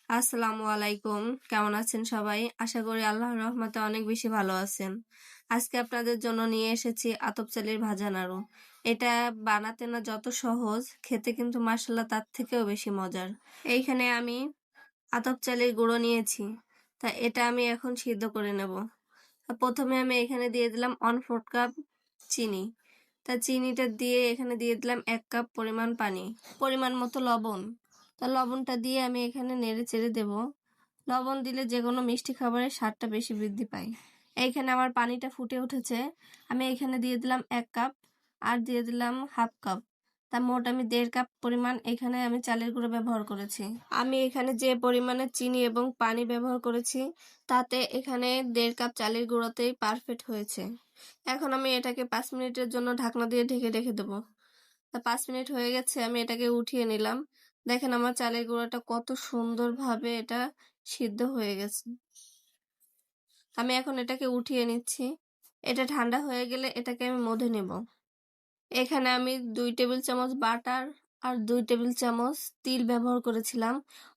আসসালামু আলাইকুম। কেমন আছেন সবাই? আশা করি আল্লাহর রহমতে অনেক বেশি ভালো আছেন। আজকে আপনাদের জন্য নিয়ে এসেছি আতপ চালের ভাজা নাড়ু। এটা বানাতে না যত সহজ, খেতে কিন্তু মাশাআল্লাহ তার থেকেও বেশি মজার। এইখানে আমি আতপ চালের গুঁড়ো নিয়েছি। তা এটা আমি এখন সিদ্ধ করে নেব। প্রথমে আমি এখানে দিয়ে দিলাম 1/4 কাপ চিনি। তা চিনিটা দিয়ে এখানে দিয়ে দিলাম 1 কাপ পরিমাণ পানি, পরিমাণ মতো লবণ। তা লবণটা দিয়ে আমি এখানে নেড়ে চেড়ে দেব। লবণ দিলে যে কোনো মিষ্টি খাবারের স্বাদটা বেশি বৃদ্ধি পায়। এইখানে আমার পানিটা ফুটে উঠেছে। আমি এখানে দিয়ে দিলাম 1 কাপ আর দিয়ে দিলাম 1/2 কাপ। তা মোট আমি 1.5 কাপ পরিমাণ এখানে আমি চালের গুঁড়ো ব্যবহার করেছি। আমি এখানে যে পরিমাণে চিনি এবং পানি ব্যবহার করেছি তাতে এখানে 1.5 কাপ চালের গুঁড়োতেই পারফেক্ট হয়েছে। এখন আমি এটাকে 5 মিনিটের জন্য ঢাকনা দিয়ে ঢেকে রেখে দেবো। তা 5 মিনিট হয়ে গেছে, আমি এটাকে উঠিয়ে নিলাম। দেখেন আমার চালের গুঁড়োটা কত সুন্দরভাবে এটা সিদ্ধ হয়ে গেছে। আমি এখন এটাকে উঠিয়ে নিচ্ছি। এটা ঠান্ডা হয়ে গেলে এটাকে আমি মধে নেব। এখানে আমি 2 টেবিল চামচ বাটার আর 2 টেবিল চামচ তিল ব্যবহার করেছিলাম,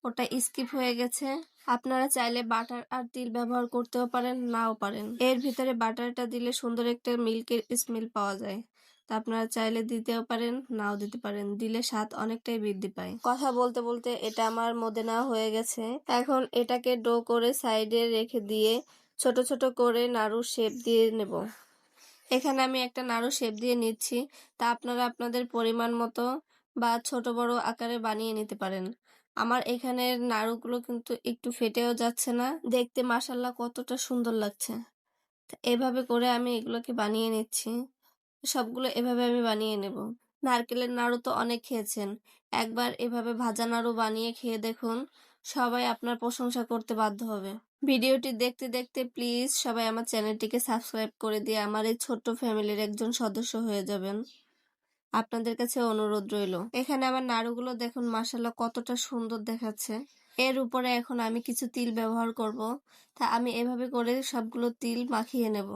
ওটা স্কিপ হয়ে গেছে। আপনারা চাইলে বাটার আর তিল ব্যবহার করতেও পারেন, নাও পারেন। এর ভিতরে বাটারটা দিলে সুন্দর একটা মিল্কের স্মেল পাওয়া যায়। তা আপনারা চাইলে দিতেও পারেন, নাও দিতে পারেন। দিলে স্বাদ অনেকটাই বৃদ্ধি পায়। কথা বলতে বলতে এটা আমার মধ্যে নেওয়া হয়ে গেছে। এখন এটাকে ডো করে সাইডে রেখে দিয়ে ছোট ছোট করে নাড়ুর শেপ দিয়ে নেব। এখানে আমি একটা নাড়ু শেপ দিয়ে নিচ্ছি। তা আপনারা আপনাদের পরিমাণ মতো বা ছোট বড় আকারে বানিয়ে নিতে পারেন। আমার এখানে নাড়ুগুলো কিন্তু একটু ফেটেও যাচ্ছে না, দেখতে মাশাআল্লাহ কতটা সুন্দর লাগছে। এভাবে করে আমি এগুলোকে বানিয়ে নিচ্ছি। সবগুলো এভাবে আমি বানিয়ে নেব। নারকেলের নাড়ু তো অনেক খেয়েছেন, একবার এভাবে ভাজা নাড়ু বানিয়ে খেয়ে দেখুন, সবাই আপনার প্রশংসা করতে বাধ্য হবে। ভিডিওটি দেখতে দেখতে প্লিজ সবাই আমার চ্যানেলটিকে সাবস্ক্রাইব করে দিয়ে আমার এই ছোট্ট ফ্যামিলির একজন সদস্য হয়ে যাবেন। আপনাদের কাছে অনুরোধ রইল। এখানে আমার নাড়ুগুলো দেখুন মাশাআল্লাহ কতটা সুন্দর দেখাচ্ছে। এর উপরে এখন আমি কিছু তিল ব্যবহার করব। তা আমি এভাবে করে সবগুলো তিল মাখিয়ে নেব।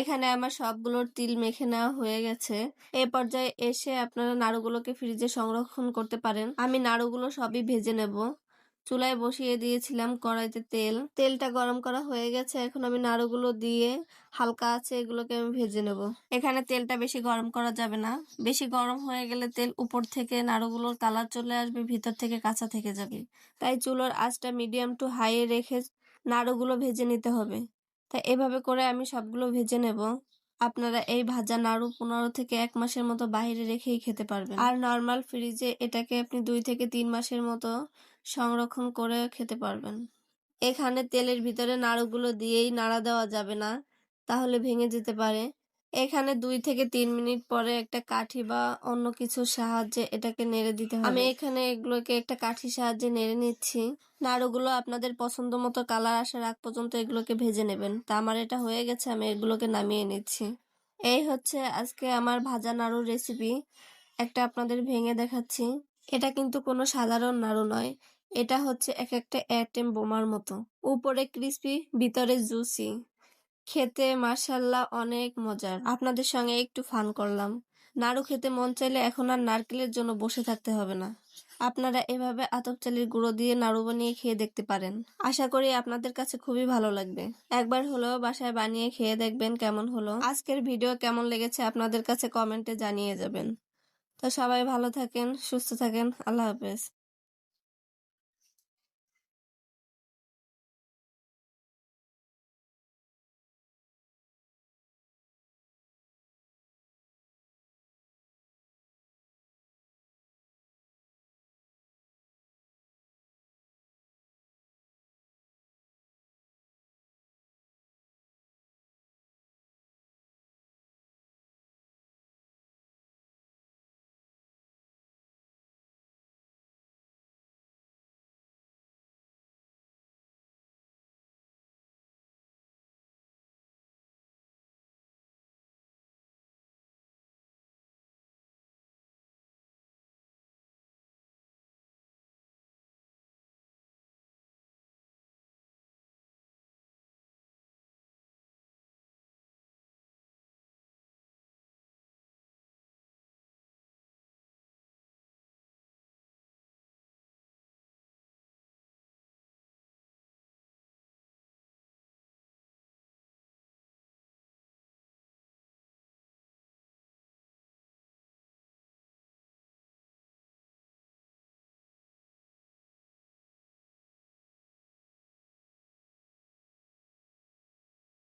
এখানে আমার সবগুলোর তিল মেখে নেওয়া হয়ে গেছে। এই পর্যায়ে এসে আপনারা নাড়ুগুলোকে ফ্রিজে সংরক্ষণ করতে পারেন। আমি নাড়ুগুলো সবই ভেজে নেব। চুলায় বসিয়ে দিয়েছিলাম কড়াইতে তেল। তেলটা গরম করা হয়ে গেছে। এখন আমি নাড়ুগুলো দিয়ে হালকা আছে এগুলোকে আমি ভেজে নেব। এখানে তেলটা বেশি গরম করা যাবে না। বেশি গরম হয়ে গেলে তেল উপর থেকে নাড়ুগুলোর কালার চলে আসবে, ভিতর থেকে কাঁচা থেকে যাবে। তাই চুলার আঁচটা মিডিয়াম টু হাই রেখে নাড়ুগুলো ভেজে নিতে হবে। তাই এভাবে করে আমি সবগুলো ভেজে নেব। আপনারা এই ভাজা নাড়ু 15 থেকে 1 মাসের মতো বাইরে রেখেই খেতে পারবেন। আর নর্মাল ফ্রিজে এটাকে আপনি 2 থেকে 3 মাসের মতো সংরক্ষণ করে খেতে পারবেন। এখানে তেলের ভিতরে নাড়ুগুলো দিয়েই নাড়া দেওয়া যাবে না, তাহলে ভেঙে যেতে পারে। এখানে 2 থেকে 3 মিনিট পরে একটা কাঠি বা অন্য কিছুর সাহায্যে এটাকে নেড়ে দিতে হবে। আমি এখানে এগুলোকে একটা কাঠির সাহায্যে নেড়ে নিচ্ছি। নাড়ুগুলো আপনাদের পছন্দ মতো কালার আসার আগ পর্যন্ত এগুলোকে ভেজে নেবেন। তা আমার এটা হয়ে গেছে, আমি এগুলোকে নামিয়ে নিচ্ছি। এই হচ্ছে আজকে আমার ভাজা নাড়ুর রেসিপি। একটা আপনাদের ভেঙে দেখাচ্ছি। এটা কিন্তু কোনো সাধারণ নাড়ু নয়, এটা হচ্ছে এক একটা অ্যাটেম বোমার মতো। উপরে ক্রিস্পি, ভিতরে জুসি। খেতে মাশাআল্লাহ অনেক মজার। আপনাদের সঙ্গে একটু ফান করলাম। নাড়ু খেতে মন চাইলে এখন আর নারকেলের জন্য বসে থাকতে হবে না। আপনারা এভাবে আতপ চালের গুঁড়ো দিয়ে নাড়ু বানিয়ে খেয়ে দেখতে পারেন। আশা করি আপনাদের কাছে খুবই ভালো লাগবে। একবার হলেও বাসায় বানিয়ে খেয়ে দেখবেন কেমন হলো। আজকের ভিডিও কেমন লেগেছে আপনাদের কাছে কমেন্টে জানিয়ে যাবেন। তো সবাই ভালো থাকেন, সুস্থ থাকেন। আল্লাহ হাফেজ।